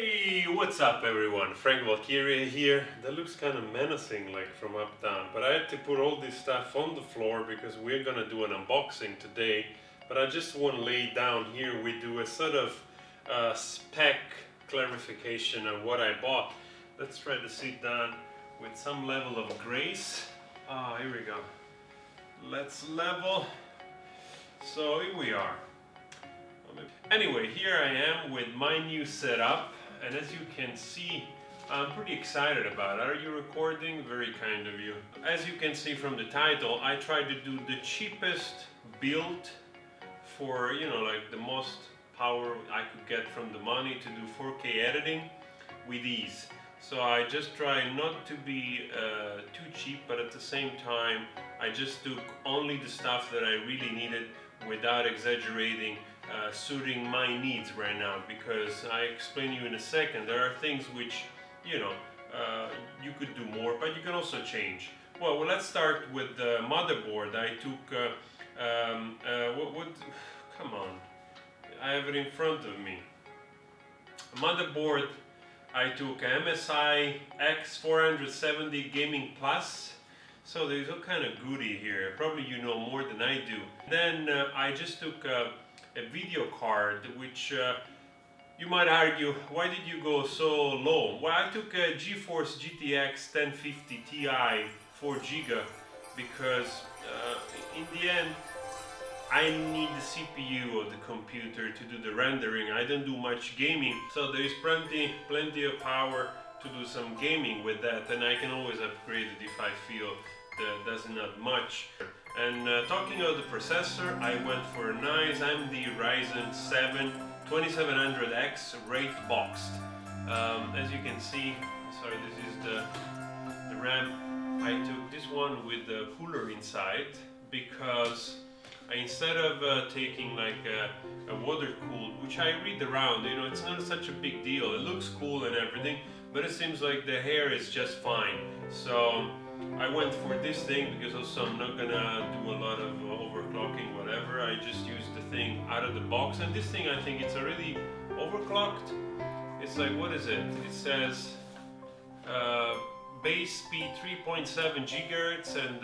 Hey, what's up everyone? Frank Valkyria here. That looks kind of menacing, like from up down, but I had to put all this stuff on the floor because we're gonna do an unboxing today. But I just want to lay down here, we do a sort of spec clarification of what I bought. Let's try to sit down with some level of grace. Here we go. Let's level. So here we are. Anyway, here I am with my new setup, and as you can see, I'm pretty excited about it. Are you recording? Very kind of you. As you can see from the title, I tried to do the cheapest build for, like the most power I could get from the money to do 4K editing with ease. So I just try not to be too cheap, but at the same time, I just took only the stuff that I really needed without exaggerating, suiting my needs right now, because I explain you in a second, there are things which, you could do more, but you can also change. Well, let's start with the motherboard. I took, come on, I have it in front of me. Motherboard, I took a MSI X470 Gaming Plus. So there's all kind of goodie here. Probably you know more than I do. Then I just took a video card, which you might argue, why did you go so low? Well, I took a GeForce GTX 1050 Ti 4GB because in the end I need the CPU of the computer to do the rendering. I don't do much gaming, so there is plenty of power to do some gaming with that, and I can always upgrade it if I feel that that's not much. And talking about the processor, I went for a nice AMD Ryzen 7 2700X rate boxed. As you can see, sorry, this is the RAM. I took this one with the cooler inside because instead of taking like a water cooled, which I read around, it's not such a big deal. It looks cool and everything, but it seems like the hair is just fine. So I went for this thing because also I'm not gonna do a lot of overclocking, whatever. I just used the thing out of the box, and this thing, I think it's already overclocked. It's like, what is it? It says base speed 3.7 GHz and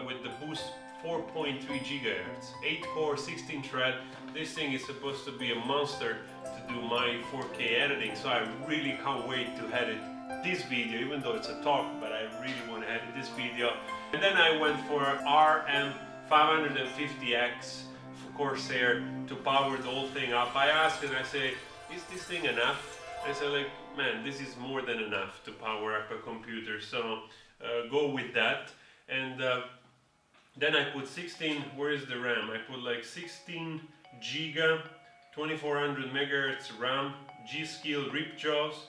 with the boost 4.3 GHz, 8 core, 16 thread. This thing is supposed to be a monster to do my 4K editing, so I really can't wait to edit this video, even though it's a talk, but I really want to edit this video. And then I went for RM550X for Corsair to power the whole thing up. I asked and I say, is this thing enough? I said, like, man, this is more than enough to power up a computer, so go with that. And then I put 16, where is the RAM? I put like 16 GB, 2400 MHz RAM, G.Skill Ripjaws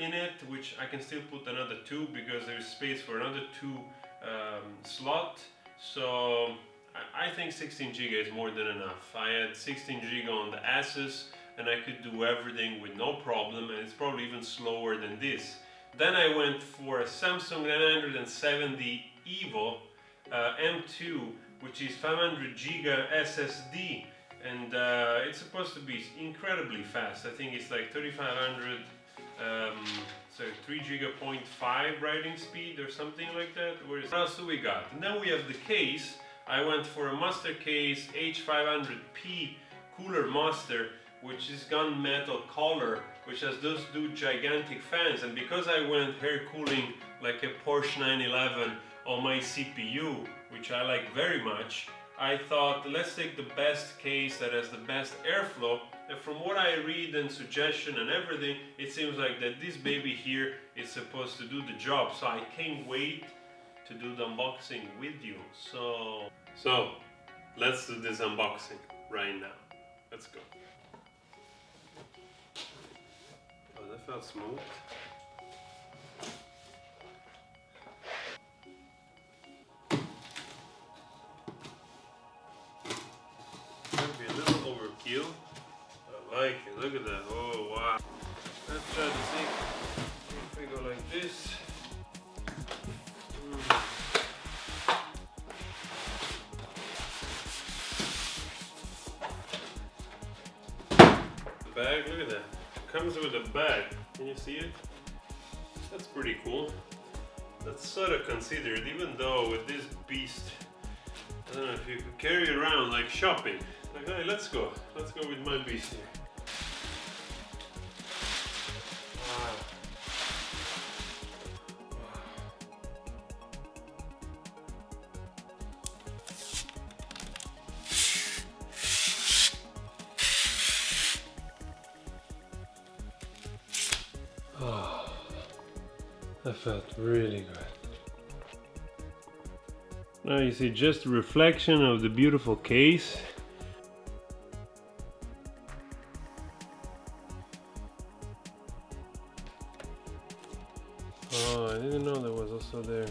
in it, which I can still put another 2 because there's space for another 2 slot. So I think 16 GB is more than enough. I had 16 GB on the Asus and I could do everything with no problem, and it's probably even slower than this. Then I went for a Samsung 970 EVO M2, which is 500 GB SSD, and it's supposed to be incredibly fast. I think it's like 3500, so 3.5 writing speed or something like that. What else do we got? And then we have the case. I went for a Mastercase H500P Cooler Master, which is gunmetal color, which has those gigantic fans. And because I went hair cooling like a Porsche 911 on my CPU, which I like very much, I thought, let's take the best case that has the best airflow. And from what I read and suggestion and everything, it seems like that this baby here is supposed to do the job. So I can't wait to do the unboxing with you. So let's do this unboxing right now. Let's go. Oh, that felt smooth. I like it, look at that, oh wow. Let's try to see if we go like this. The bag, look at that. comes with a bag. Can you see it? That's pretty cool. That's sort of considered, even though with this beast, I don't know if you could carry it around like shopping. Like, hey, let's go with my beast here. Wow. Oh, that felt really good. Now you see just a reflection of the beautiful case. Oh, I didn't know that was also there.